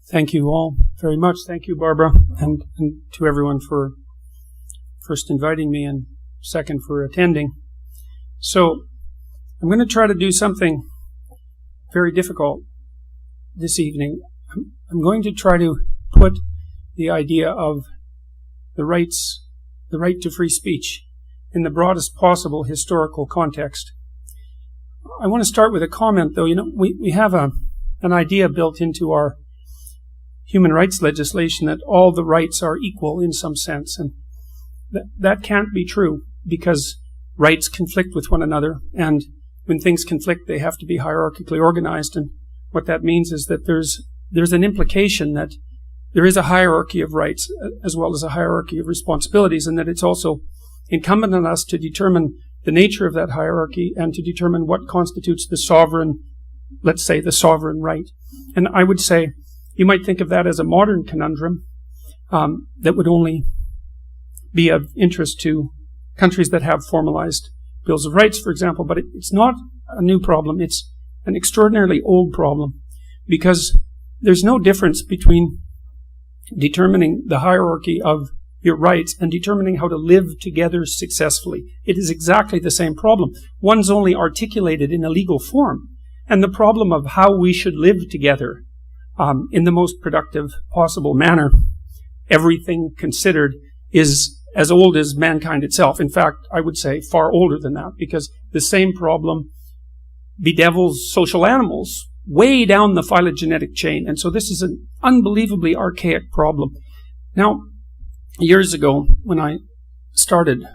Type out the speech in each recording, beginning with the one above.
Thank you all very much. Thank you, Barbara, and to everyone for first inviting me and second for attending. So I'm going to try to do something very difficult this evening. I'm going to try to put the idea of the right to free speech in the broadest possible historical context. I want to start with a comment, though. We have an idea built into our human rights legislation that all the rights are equal in some sense, and that can't be true because rights conflict with one another, and when things conflict, they have to be hierarchically organized. And what that means is that there's an implication that there is a hierarchy of rights as well as a hierarchy of responsibilities, and that it's also incumbent on us to determine the nature of that hierarchy and to determine what constitutes the sovereign, let's say, the sovereign right. And I would say you might think of that as a modern conundrum that would only be of interest to countries that have formalized bills of rights, for example, but it's not a new problem. It's an extraordinarily old problem because there's no difference between determining the hierarchy of your rights and determining how to live together successfully. It is exactly the same problem. One's only articulated in a legal form. And the problem of how we should live together in the most productive possible manner, everything considered, is as old as mankind itself. In fact, I would say far older than that, because the same problem bedevils social animals way down the phylogenetic chain. And so this is an unbelievably archaic problem. Now, years ago, when I started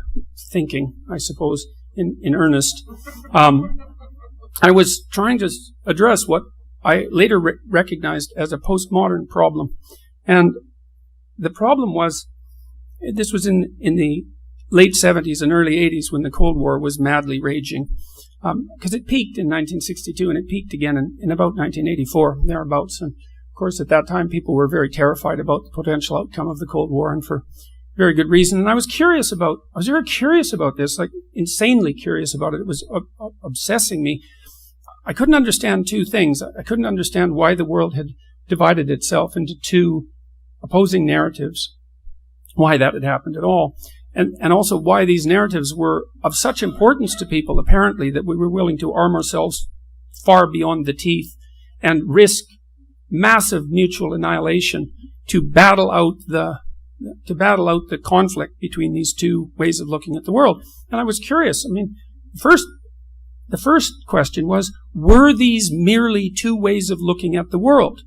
thinking, I suppose, in earnest, I was trying to address what I later recognized as a postmodern problem. And the problem was, this was in the late 70s and early 80s when the Cold War was madly raging, because it peaked in 1962 and it peaked again in about 1984, thereabouts. And of course, at that time, people were very terrified about the potential outcome of the Cold War, and for very good reason. And I was very curious about this, like insanely curious about it. It was obsessing me. I couldn't understand two things. I couldn't understand why the world had divided itself into two opposing narratives, why that had happened at all, and also why these narratives were of such importance to people, apparently, that we were willing to arm ourselves far beyond the teeth and risk massive mutual annihilation to battle out the conflict between these two ways of looking at the world. And I was curious. I mean, the first question was, were these merely two ways of looking at the world?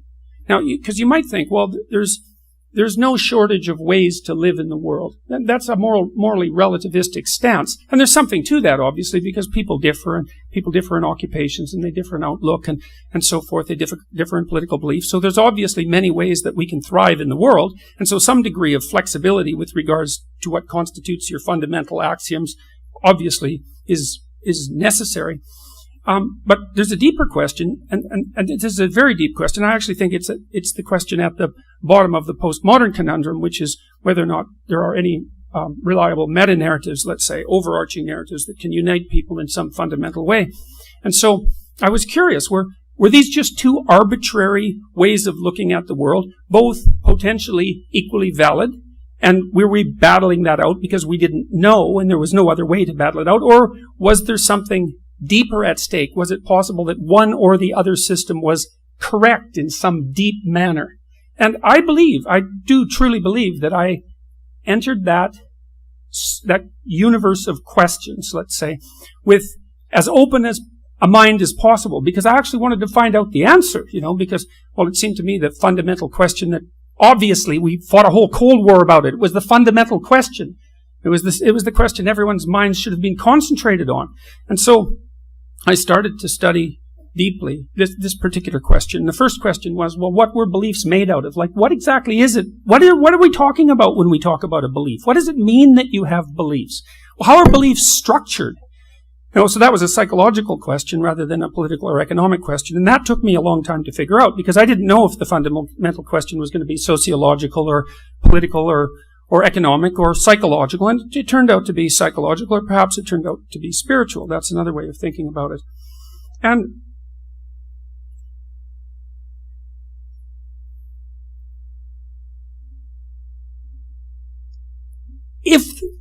Now, because you might think, well, there's no shortage of ways to live in the world. That's a morally relativistic stance. And there's something to that, obviously, because people differ, and people differ in occupations, and they differ in outlook, and so forth. They differ in political beliefs. So there's obviously many ways that we can thrive in the world. And so some degree of flexibility with regards to what constitutes your fundamental axioms obviously is necessary. But there's a deeper question, and this is a very deep question. I actually think it's the question at the bottom of the postmodern conundrum, which is whether or not there are any reliable meta-narratives, let's say, overarching narratives that can unite people in some fundamental way. And so I was curious, were these just two arbitrary ways of looking at the world, both potentially equally valid? And were we battling that out because we didn't know and there was no other way to battle it out? Or was there something deeper at stake? Was it possible that one or the other system was correct in some deep manner? And I do truly believe that I entered that universe of questions, let's say, with as open as a mind as possible, because I actually wanted to find out the answer, because, well, it seemed to me the fundamental question that obviously we fought a whole Cold War about it. It was the fundamental question. It was the question everyone's minds should have been concentrated on. And so I started to study deeply this particular question. The first question was, well, what were beliefs made out of? Like, what exactly is it? What are we talking about when we talk about a belief? What does it mean that you have beliefs? Well, how are beliefs structured? So that was a psychological question rather than a political or economic question. And that took me a long time to figure out, because I didn't know if the fundamental question was going to be sociological or political or economic or psychological. And it turned out to be psychological, or perhaps it turned out to be spiritual. That's another way of thinking about it. And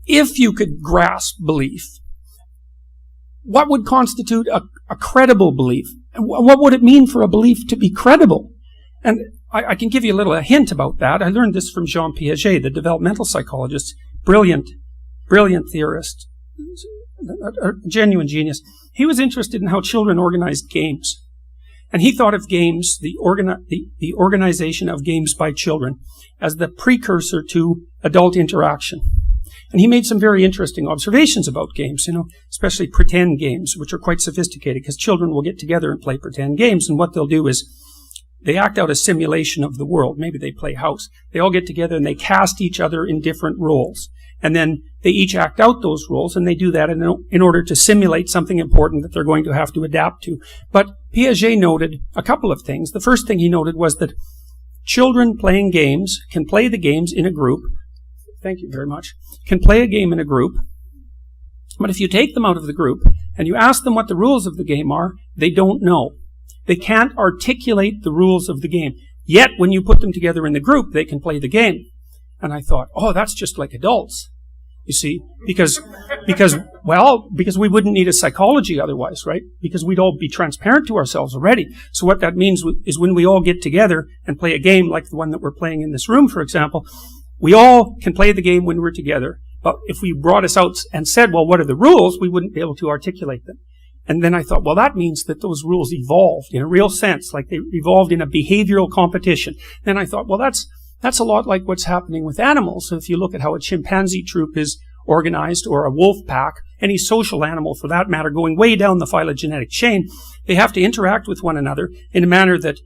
if you could grasp belief, what would constitute a credible belief? What would it mean for a belief to be credible? And I can give you a hint about that. I learned this from Jean Piaget, the developmental psychologist, brilliant theorist, a genuine genius. He was interested in how children organized games. And he thought of games, the organization of games by children, as the precursor to adult interaction. And he made some very interesting observations about games, especially pretend games, which are quite sophisticated, because children will get together and play pretend games, and what they'll do is they act out a simulation of the world. Maybe they play house. They all get together and they cast each other in different roles. And then they each act out those roles, and they do that in order to simulate something important that they're going to have to adapt to. But Piaget noted a couple of things. The first thing he noted was that children playing games can play the games in a group. Thank you very much. Can play a game in a group. But if you take them out of the group and you ask them what the rules of the game are, they don't know. They can't articulate the rules of the game. Yet, when you put them together in the group, they can play the game. And I thought, that's just like adults. You see, because we wouldn't need a psychology otherwise, right? Because we'd all be transparent to ourselves already. So what that means is when we all get together and play a game like the one that we're playing in this room, for example, we all can play the game when we're together. But if we brought us out and said, well, what are the rules? We wouldn't be able to articulate them. And then I thought, well, that means that those rules evolved in a real sense, like they evolved in a behavioral competition. Then I thought, well, that's a lot like what's happening with animals. So if you look at how a chimpanzee troop is organized, or a wolf pack, any social animal for that matter, going way down the phylogenetic chain, they have to interact with one another in a manner that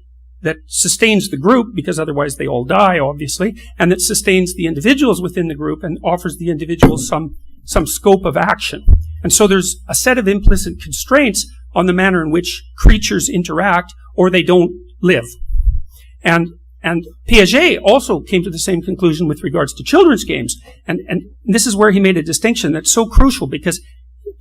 sustains the group, because otherwise they all die, obviously, and that sustains the individuals within the group and offers the individuals some scope of action. And so there's a set of implicit constraints on the manner in which creatures interact, or they don't live. And Piaget also came to the same conclusion with regards to children's games. And this is where he made a distinction that's so crucial, because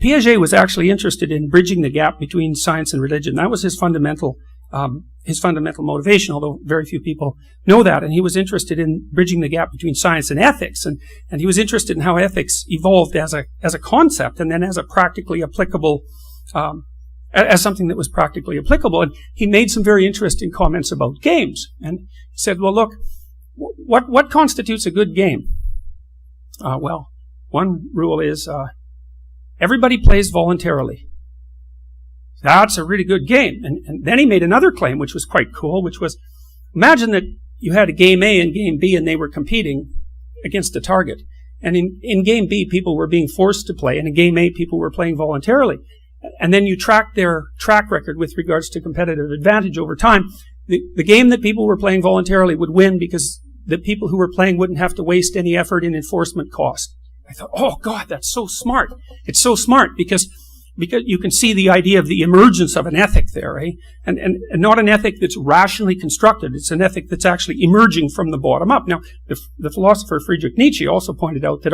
Piaget was actually interested in bridging the gap between science and religion. That was his fundamental motivation, although very few people know that. And he was interested in bridging the gap between science and ethics. And he was interested in how ethics evolved as a concept, and then as a practically applicable, as something that was practically applicable. And he made some very interesting comments about games. And he said, well, look, what constitutes a good game? Well, one rule is, everybody plays voluntarily. That's a really good game. And then he made another claim, which was quite cool, which was, imagine that you had a game A and game B, and they were competing against a target. And in game B, people were being forced to play, and in game A, people were playing voluntarily. And then you track their track record with regards to competitive advantage over time. The game that people were playing voluntarily would win, because the people who were playing wouldn't have to waste any effort in enforcement cost. I thought, oh God, that's so smart. It's so smart because you can see the idea of the emergence of an ethic there, eh? And not an ethic that's rationally constructed. It's an ethic that's actually emerging from the bottom up. Now, the philosopher Friedrich Nietzsche also pointed out that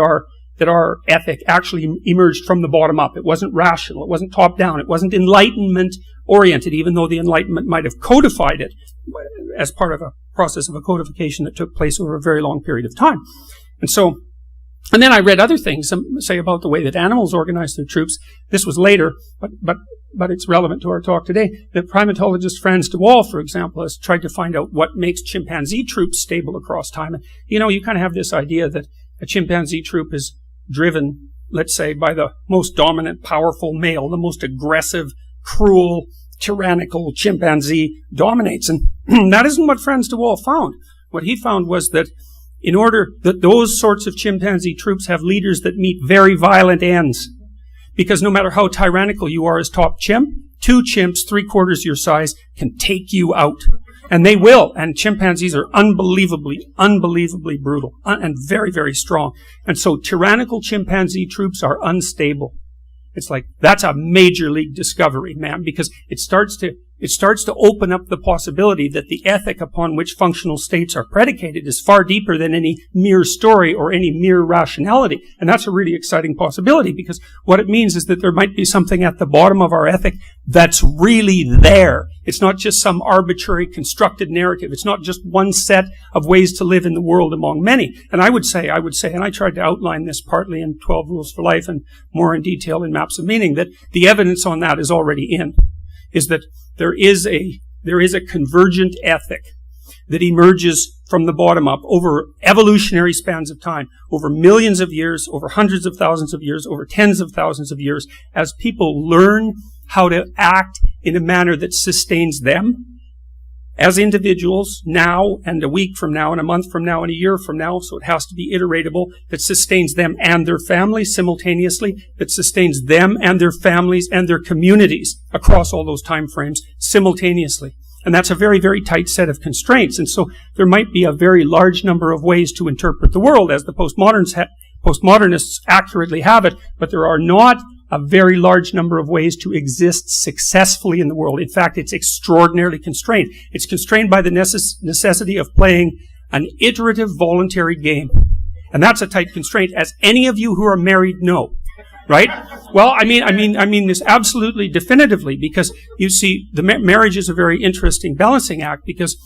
our ethic actually emerged from the bottom up. It wasn't rational. It wasn't top down. It wasn't Enlightenment oriented, even though the Enlightenment might have codified it as part of a process of a codification that took place over a very long period of time. And then I read other things, say about the way that animals organize their troops. This was later, but it's relevant to our talk today. The primatologist Frans de Waal, for example, has tried to find out what makes chimpanzee troops stable across time. And, you kind of have this idea that a chimpanzee troop is driven, let's say, by the most dominant, powerful male, the most aggressive, cruel, tyrannical chimpanzee dominates. And that isn't what Frans de Waal found. What he found was that in order that those sorts of chimpanzee troops have leaders that meet very violent ends. Because no matter how tyrannical you are as top chimp, two chimps 3/4 your size can take you out. And they will. And chimpanzees are unbelievably brutal and very, very strong. And so tyrannical chimpanzee troops are unstable. It's like, that's a major league discovery, man, because it starts to it starts to open up the possibility that the ethic upon which functional states are predicated is far deeper than any mere story or any mere rationality. And that's a really exciting possibility, because what it means is that there might be something at the bottom of our ethic that's really there. It's not just some arbitrary constructed narrative. It's not just one set of ways to live in the world among many. And I would say, and I tried to outline this partly in 12 Rules for Life and more in detail in Maps of Meaning, that the evidence on that is already in, is that there is a convergent ethic that emerges from the bottom up over evolutionary spans of time, over millions of years, over hundreds of thousands of years, over tens of thousands of years, as people learn how to act in a manner that sustains them as individuals now and a week from now and a month from now and a year from now. So it has to be iteratable, that sustains them and their families simultaneously, that sustains them and their families and their communities across all those time frames simultaneously. And that's a very, very tight set of constraints. And so there might be a very large number of ways to interpret the world, as the postmodernists accurately have it, but there are not a very large number of ways to exist successfully in the world. In fact, it's extraordinarily constrained. It's constrained by the necessity of playing an iterative voluntary game. And that's a tight constraint, as any of you who are married know. Right? Well, I mean this absolutely definitively, because you see, the marriage is a very interesting balancing act, because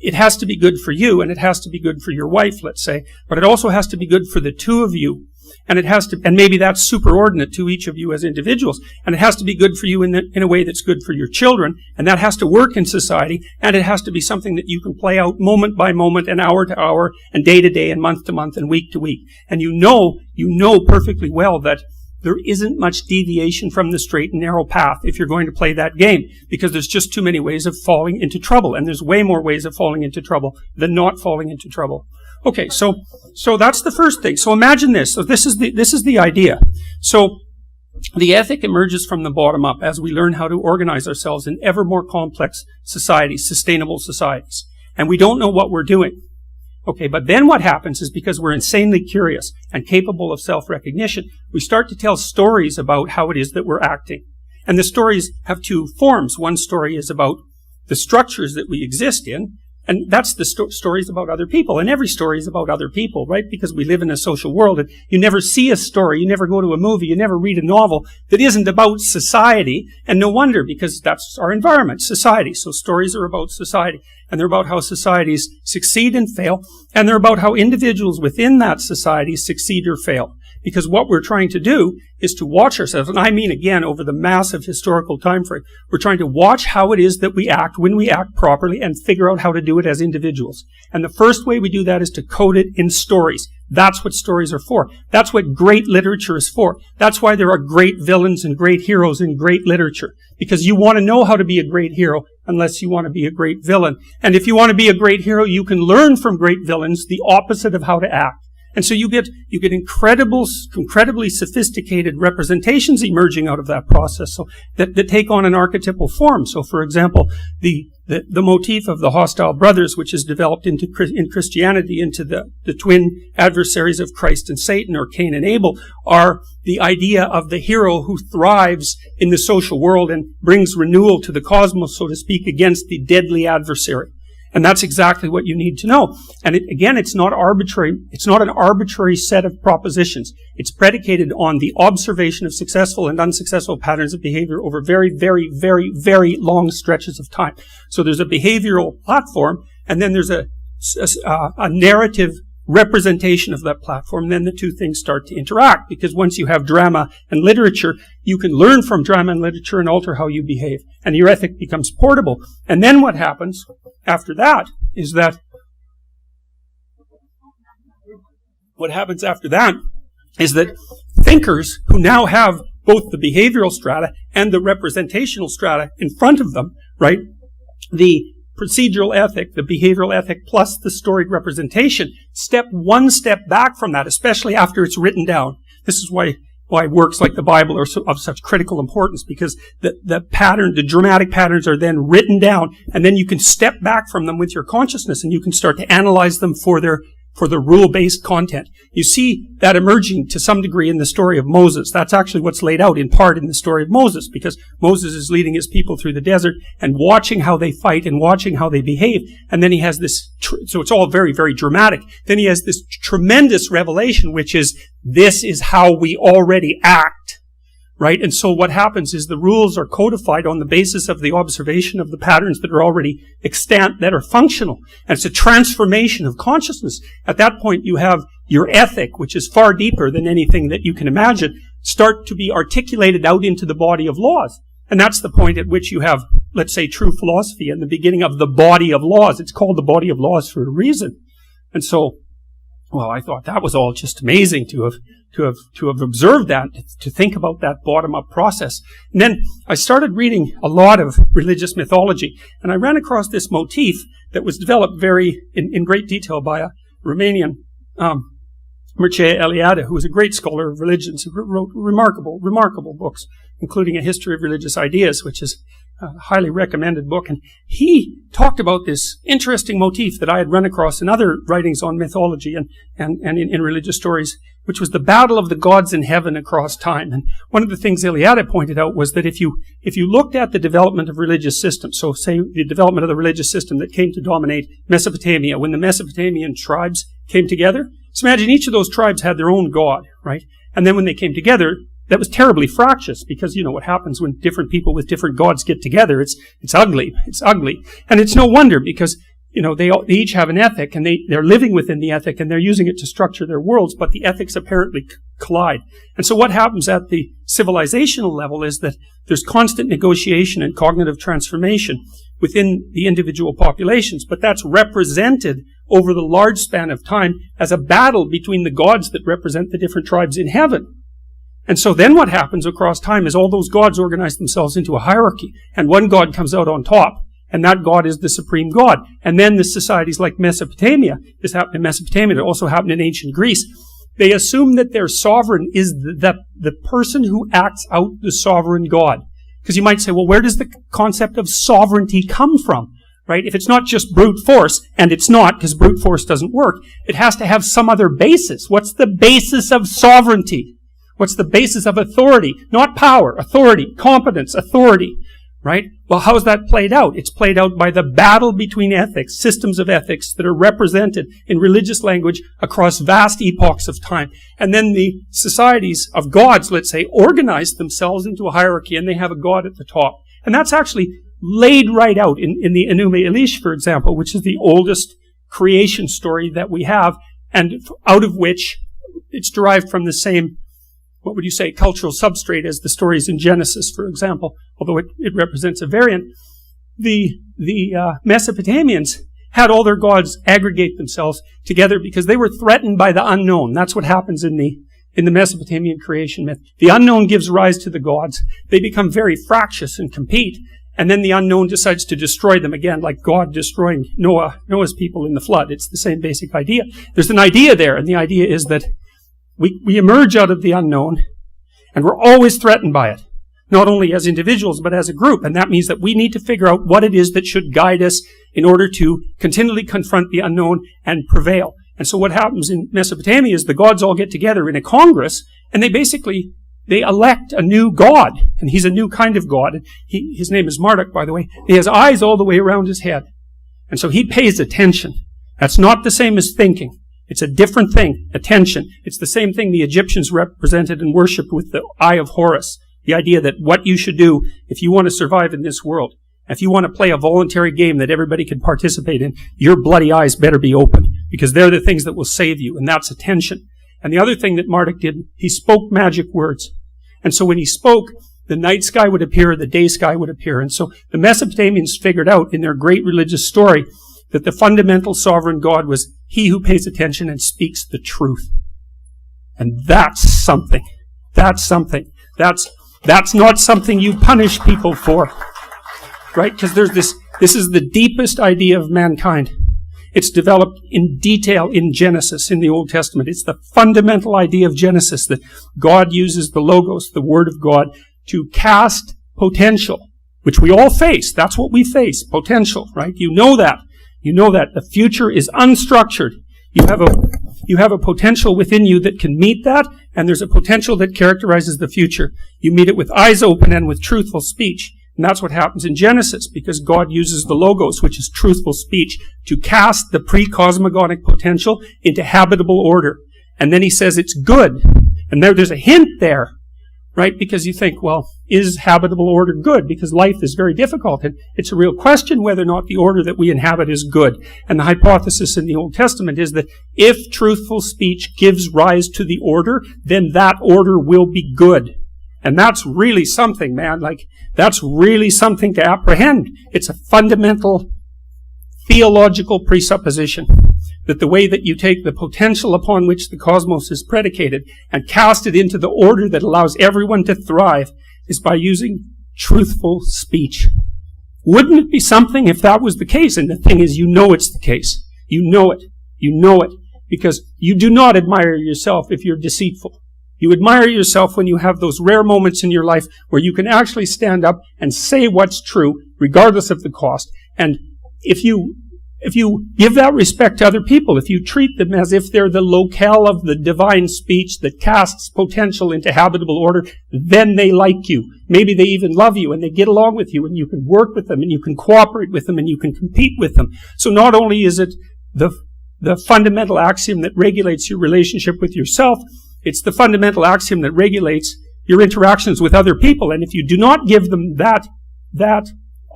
it has to be good for you and it has to be good for your wife, let's say, but it also has to be good for the two of you. And it has to, and maybe that's superordinate to each of you as individuals. And it has to be good for you in a way that's good for your children. And that has to work in society. And it has to be something that you can play out moment by moment and hour to hour and day to day and month to month and week to week. And you know perfectly well that there isn't much deviation from the straight and narrow path if you're going to play that game, because there's just too many ways of falling into trouble. And there's way more ways of falling into trouble than not falling into trouble. Okay, so that's the first thing. So imagine this. So this is the idea. So the ethic emerges from the bottom up as we learn how to organize ourselves in ever more complex societies, sustainable societies. And we don't know what we're doing. Okay, but then what happens is, because we're insanely curious and capable of self-recognition, we start to tell stories about how it is that we're acting. And the stories have two forms. One story is about the structures that we exist in, and that's the stories about other people. And every story is about other people, right? Because we live in a social world, and you never see a story, you never go to a movie, you never read a novel that isn't about society. And no wonder, because that's our environment, society. So stories are about society. And they're about how societies succeed and fail. And they're about how individuals within that society succeed or fail. Because what we're trying to do is to watch ourselves, and I mean, again, over the massive historical time frame, we're trying to watch how it is that we act when we act properly and figure out how to do it as individuals. And the first way we do that is to code it in stories. That's what stories are for. That's what great literature is for. That's why there are great villains and great heroes in great literature. Because you want to know how to be a great hero unless you want to be a great villain. And if you want to be a great hero, you can learn from great villains the opposite of how to act. And so you get incredibly sophisticated representations emerging out of that process, so that take on an archetypal form. So, for example, the motif of the hostile brothers, which is developed in Christianity into the twin adversaries of Christ and Satan, or Cain and Abel, are the idea of the hero who thrives in the social world and brings renewal to the cosmos, so to speak, against the deadly adversary. And that's exactly what you need to know. And it's not arbitrary. It's not an arbitrary set of propositions. It's predicated on the observation of successful and unsuccessful patterns of behavior over very, very, very, very long stretches of time. So there's a behavioral platform, and then there's a narrative representation of that platform. And then the two things start to interact, because once you have drama and literature, you can learn from drama and literature and alter how you behave. And your ethic becomes portable. And then what happens after that is that thinkers who now have both the behavioral strata and the representational strata in front of them, right? The procedural ethic, the behavioral ethic, plus the storied representation, step one step back from that, especially after it's written down. This is why works like the Bible are of such critical importance, because the dramatic patterns are then written down, and then you can step back from them with your consciousness, and you can start to analyze them for their for the rule-based content. You see that emerging to some degree in the story of Moses. That's actually what's laid out in part in the story of Moses, because Moses is leading his people through the desert and watching how they fight and watching how they behave. And then he has this, so it's all very, very dramatic. Then he has this tremendous revelation, which is, this is how we already act. Right? And so what happens is the rules are codified on the basis of the observation of the patterns that are already extant, that are functional. And it's a transformation of consciousness. At that point, you have your ethic, which is far deeper than anything that you can imagine, start to be articulated out into the body of laws. And that's the point at which you have, let's say, true philosophy and the beginning of the body of laws. It's called the body of laws for a reason. And so, well, I thought that was all just amazing to have observed that, to think about that bottom-up process. And then I started reading a lot of religious mythology, and I ran across this motif that was developed in great detail by a Romanian, Mircea Eliade, who was a great scholar of religions, who wrote remarkable books, including A History of Religious Ideas, which is a highly recommended book. And he talked about this interesting motif that I had run across in other writings on mythology and in religious stories, which was the battle of the gods in heaven across time. And one of the things Eliade pointed out was that if you looked at the development of religious systems, so say the development of the religious system that came to dominate Mesopotamia, when the Mesopotamian tribes came together, so imagine each of those tribes had their own god, right? And then when they came together, that was terribly fractious, because you know what happens when different people with different gods get together. It's ugly. It's ugly. And it's no wonder, because you know, they each have an ethic, and they're living within the ethic, and they're using it to structure their worlds, but the ethics apparently collide. And so what happens at the civilizational level is that there's constant negotiation and cognitive transformation within the individual populations, but that's represented over the large span of time as a battle between the gods that represent the different tribes in heaven. And so then what happens across time is all those gods organize themselves into a hierarchy, and one god comes out on top, and that god is the supreme god. And then the societies like Mesopotamia, this happened in Mesopotamia, it also happened in ancient Greece, they assume that their sovereign is the person who acts out the sovereign god. Because you might say, well, where does the concept of sovereignty come from? Right? If it's not just brute force, and it's not, because brute force doesn't work, it has to have some other basis. What's the basis of sovereignty? What's the basis of authority? Not power, authority, competence, authority. Right? Well, how is that played out? It's played out by the battle between ethics, systems of ethics that are represented in religious language across vast epochs of time. And then the societies of gods, let's say, organize themselves into a hierarchy, and they have a god at the top. And that's actually laid right out in the Enuma Elish, for example, which is the oldest creation story that we have, and out of which it's derived from the same, what would you say, cultural substrate as the stories in Genesis, for example, although it represents a variant. The Mesopotamians had all their gods aggregate themselves together because they were threatened by the unknown. That's what happens in the Mesopotamian creation myth. The unknown gives rise to the gods. They become very fractious and compete, and then the unknown decides to destroy them again, like God destroying Noah's people in the flood. It's the same basic idea. There's an idea there, and the idea is that we emerge out of the unknown, and we're always threatened by it, not only as individuals, but as a group. And that means that we need to figure out what it is that should guide us in order to continually confront the unknown and prevail. And so what happens in Mesopotamia is the gods all get together in a congress, and they elect a new god, and he's a new kind of god. His name is Marduk, by the way. He has eyes all the way around his head. And so he pays attention. That's not the same as thinking. It's a different thing, attention. It's the same thing the Egyptians represented and worshipped with the Eye of Horus. The idea that what you should do if you want to survive in this world, if you want to play a voluntary game that everybody can participate in, your bloody eyes better be open, because they're the things that will save you, and that's attention. And the other thing that Marduk did, he spoke magic words. And so when he spoke, the night sky would appear, the day sky would appear. And so the Mesopotamians figured out in their great religious story that the fundamental sovereign God was he who pays attention and speaks the truth. And that's something. That's something. That's not something you punish people for. Right? Because this is the deepest idea of mankind. It's developed in detail in Genesis, in the Old Testament. It's the fundamental idea of Genesis that God uses the Logos, the Word of God, to cast potential, which we all face. That's what we face, potential, right? You know that. You know that. The future is unstructured. You have a potential within you that can meet that, and there's a potential that characterizes the future. You meet it with eyes open and with truthful speech. And that's what happens in Genesis, because God uses the logos, which is truthful speech, to cast the pre-cosmogonic potential into habitable order. And then he says it's good. And there's a hint there, right? Because you think, well, is habitable order good? Because life is very difficult. And it's a real question whether or not the order that we inhabit is good. And the hypothesis in the Old Testament is that if truthful speech gives rise to the order, then that order will be good. And that's really something, man. Like, that's really something to apprehend. It's a fundamental theological presupposition that the way that you take the potential upon which the cosmos is predicated and cast it into the order that allows everyone to thrive is by using truthful speech. Wouldn't it be something if that was the case? And the thing is, you know it's the case. You know it. You know it. Because you do not admire yourself if you're deceitful. You admire yourself when you have those rare moments in your life where you can actually stand up and say what's true, regardless of the cost. And if you give that respect to other people, if you treat them as if they're the locale of the divine speech that casts potential into habitable order, then they like you. Maybe they even love you and they get along with you and you can work with them and you can cooperate with them and you can compete with them. So not only is it the fundamental axiom that regulates your relationship with yourself, it's the fundamental axiom that regulates your interactions with other people. And if you do not give them that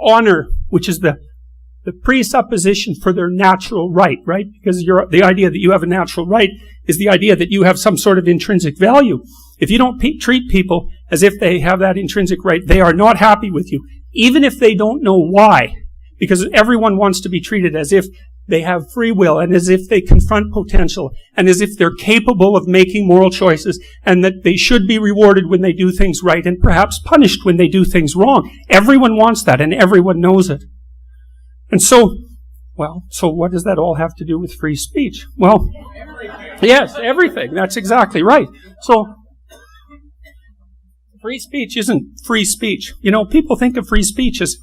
honor, which is the presupposition for their natural right? Because the idea that you have a natural right is the idea that you have some sort of intrinsic value. If you don't treat people as if they have that intrinsic right, they are not happy with you, even if they don't know why. Because everyone wants to be treated as if they have free will and as if they confront potential and as if they're capable of making moral choices and that they should be rewarded when they do things right and perhaps punished when they do things wrong. Everyone wants that and everyone knows it. And so what does that all have to do with free speech? Well, yes, everything. That's exactly right. So, free speech isn't free speech. You know, people think of free speech as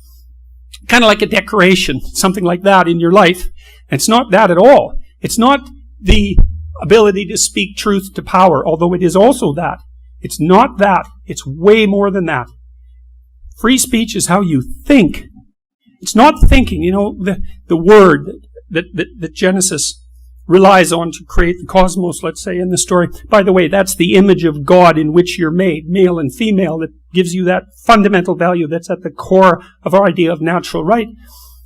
kind of like a decoration, something like that in your life. It's not that at all. It's not the ability to speak truth to power, although it is also that. It's not that. It's way more than that. Free speech is how you think. It's not thinking. You know, the word that Genesis relies on to create the cosmos, let's say, in the story. By the way, that's the image of God in which you're made, male and female, that gives you that fundamental value that's at the core of our idea of natural right.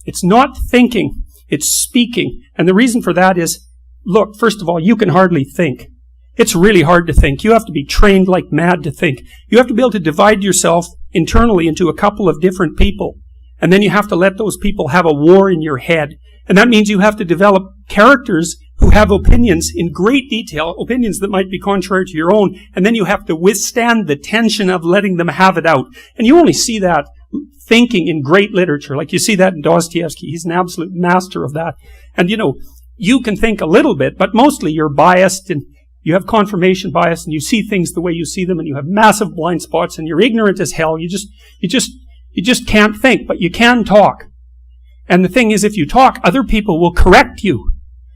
It's not thinking, it's speaking. And the reason for that is, look, first of all, you can hardly think. It's really hard to think. You have to be trained like mad to think. You have to be able to divide yourself internally into a couple of different people. And then you have to let those people have a war in your head. And that means you have to develop characters who have opinions in great detail, opinions that might be contrary to your own, and then you have to withstand the tension of letting them have it out. And you only see that thinking in great literature. Like you see that in Dostoevsky. He's an absolute master of that. And you know, you can think a little bit, but mostly you're biased and you have confirmation bias and you see things the way you see them and you have massive blind spots and you're ignorant as hell. You just can't think, but you can talk. And the thing is, if you talk, other people will correct you.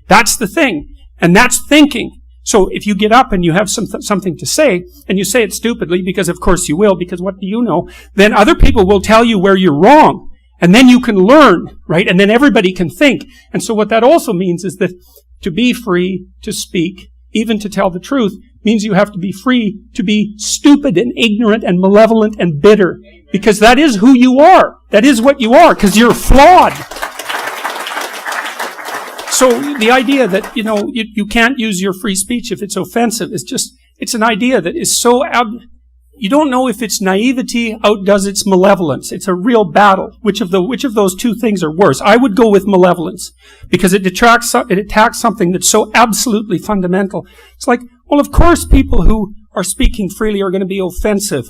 That's the thing. And that's thinking. So if you get up and you have something to say, and you say it stupidly, because of course you will, because what do you know? Then other people will tell you where you're wrong. And then you can learn, right? And then everybody can think. And so what that also means is that to be free to speak, even to tell the truth, means you have to be free to be stupid and ignorant and malevolent and bitter. Because that is who you are. That is what you are, because you're flawed. So the idea that, you know, you can't use your free speech if it's offensive is just, it's an idea that is so, you don't know if its naivety outdoes its malevolence. It's a real battle. Which of those two things are worse? I would go with malevolence, because it attacks something that's so absolutely fundamental. It's like, well, of course people who are speaking freely are going to be offensive.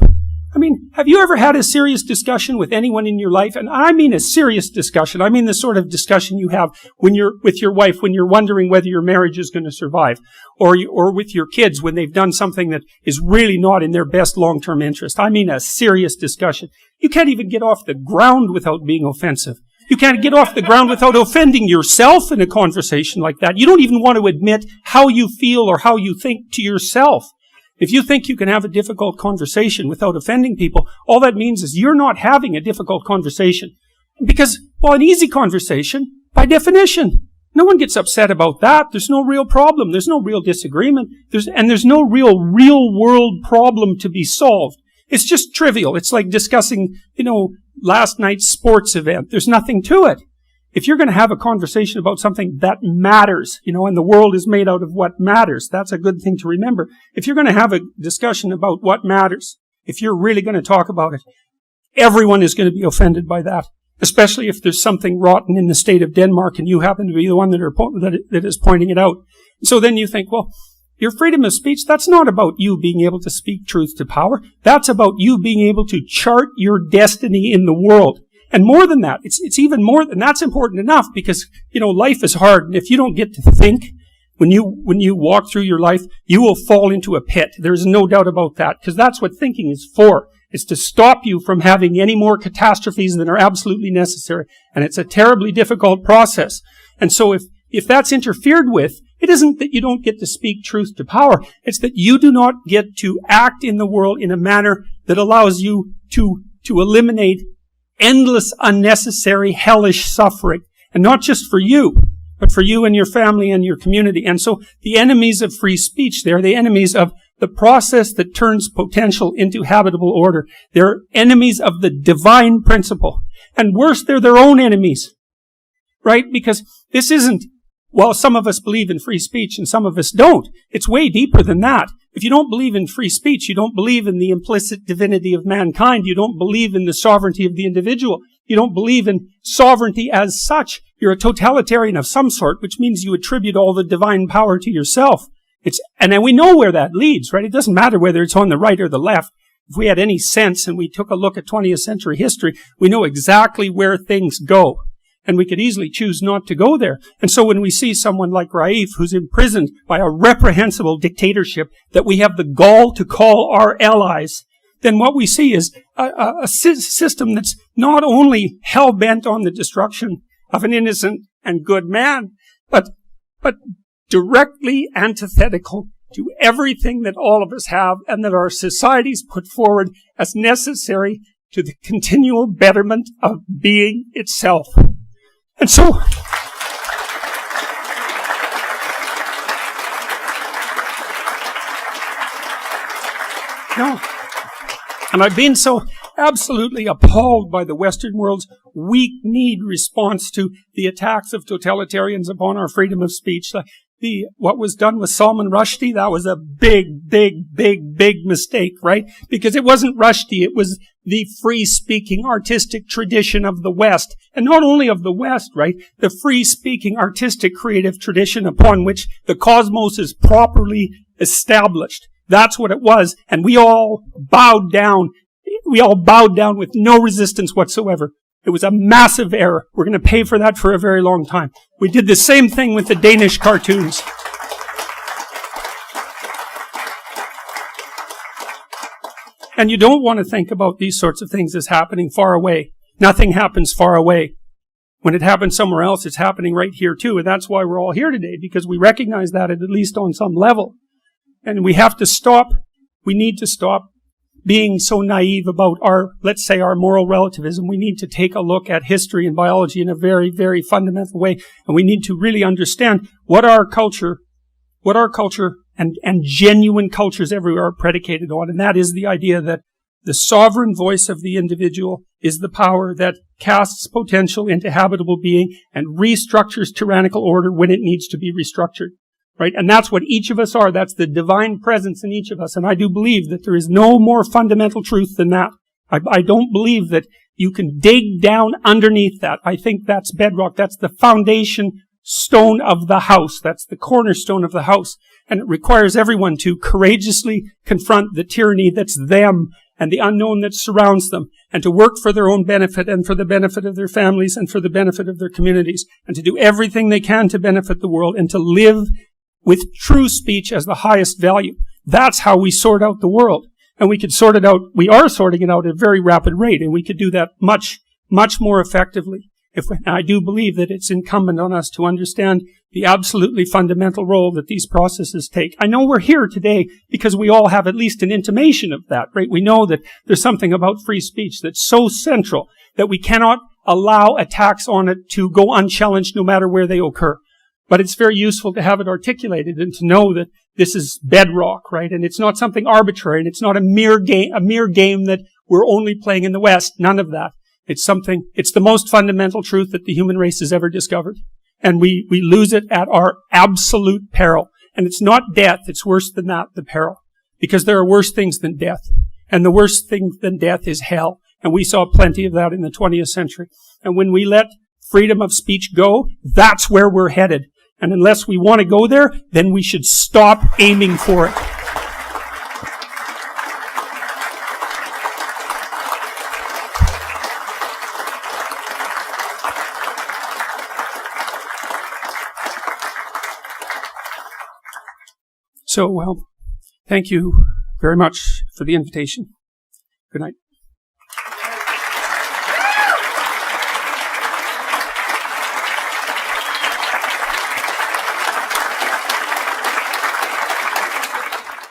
I mean, have you ever had a serious discussion with anyone in your life? And I mean a serious discussion. I mean the sort of discussion you have when you're with your wife, when you're wondering whether your marriage is going to survive, or with your kids when they've done something that is really not in their best long-term interest. I mean a serious discussion. You can't even get off the ground without being offensive. You can't get off the ground without offending yourself in a conversation like that. You don't even want to admit how you feel or how you think to yourself. If you think you can have a difficult conversation without offending people, all that means is you're not having a difficult conversation. Because, well, an easy conversation, by definition, no one gets upset about that. There's no real problem. There's no real disagreement. There's no real world problem to be solved. It's just trivial. It's like discussing, last night's sports event. There's nothing to it. If you're going to have a conversation about something that matters, and the world is made out of what matters, that's a good thing to remember. If you're going to have a discussion about what matters, if you're really going to talk about it, everyone is going to be offended by that. Especially if there's something rotten in the state of Denmark and you happen to be the one that is pointing it out. So then you think, well, your freedom of speech, that's not about you being able to speak truth to power. That's about you being able to chart your destiny in the world. And more than that, it's even more than that's important enough because, life is hard. And if you don't get to think when you walk through your life, you will fall into a pit. There's no doubt about that because that's what thinking is for. It's to stop you from having any more catastrophes than are absolutely necessary. And it's a terribly difficult process. And so if that's interfered with, it isn't that you don't get to speak truth to power. It's that you do not get to act in the world in a manner that allows you to eliminate endless, unnecessary, hellish suffering. And not just for you, but for you and your family and your community. And so the enemies of free speech, they're the enemies of the process that turns potential into habitable order. They're enemies of the divine principle. And worse, they're their own enemies. Right? Because this isn't, well, some of us believe in free speech and some of us don't. It's way deeper than that. If you don't believe in free speech, you don't believe in the implicit divinity of mankind. You don't believe in the sovereignty of the individual. You don't believe in sovereignty as such. You're a totalitarian of some sort, which means you attribute all the divine power to yourself. And then we know where that leads, right? It doesn't matter whether it's on the right or the left. If we had any sense and we took a look at 20th century history, we know exactly where things go. And we could easily choose not to go there. And so when we see someone like Rائف, who's imprisoned by a reprehensible dictatorship that we have the gall to call our allies, then what we see is a system that's not only hell-bent on the destruction of an innocent and good man, but directly antithetical to everything that all of us have and that our societies put forward as necessary to the continual betterment of being itself. And so, and I've been so absolutely appalled by the Western world's weak-kneed response to the attacks of totalitarians upon our freedom of speech. What was done with Salman Rushdie, that was a big mistake, right? Because it wasn't Rushdie, it was the free-speaking artistic tradition of the West. And not only of the West, right? The free-speaking artistic creative tradition upon which the cosmos is properly established. That's what it was. And we all bowed down. We all bowed down with no resistance whatsoever. It was a massive error. We're going to pay for that for a very long time. We did the same thing with the Danish cartoons. And you don't want to think about these sorts of things as happening far away. Nothing happens far away. When it happens somewhere else, it's happening right here too. And that's why we're all here today, because we recognize that at least on some level. And we have to stop. We need to stop being so naive about let's say our moral relativism. We need to take a look at history and biology in a very, very fundamental way. And we need to really understand what our culture and genuine cultures everywhere are predicated on. And that is the idea that the sovereign voice of the individual is the power that casts potential into habitable being and restructures tyrannical order when it needs to be restructured. Right? And that's what each of us are. That's the divine presence in each of us. And I do believe that there is no more fundamental truth than that. I don't believe that you can dig down underneath that. I think that's bedrock. That's the foundation stone of the house. That's the cornerstone of the house. And it requires everyone to courageously confront the tyranny that's them and the unknown that surrounds them, and to work for their own benefit and for the benefit of their families and for the benefit of their communities, and to do everything they can to benefit the world and to live with true speech as the highest value. That's how we sort out the world. And we could sort it out, we are sorting it out at a very rapid rate, and we could do that much more effectively I do believe that it's incumbent on us to understand the absolutely fundamental role that these processes take. I know we're here today because we all have at least an intimation of that, right? We know that there's something about free speech that's so central that we cannot allow attacks on it to go unchallenged no matter where they occur. But it's very useful to have it articulated and to know that this is bedrock, right? And it's not something arbitrary, and it's not a mere game that we're only playing in the West. None of that. It's the most fundamental truth that the human race has ever discovered. And we lose it at our absolute peril. And it's not death, it's worse than that, the peril. Because there are worse things than death. And the worst thing than death is hell. And we saw plenty of that in the 20th century. And when we let freedom of speech go, that's where we're headed. And unless we want to go there, then we should stop aiming for it. So, well, thank you very much for the invitation. Good night.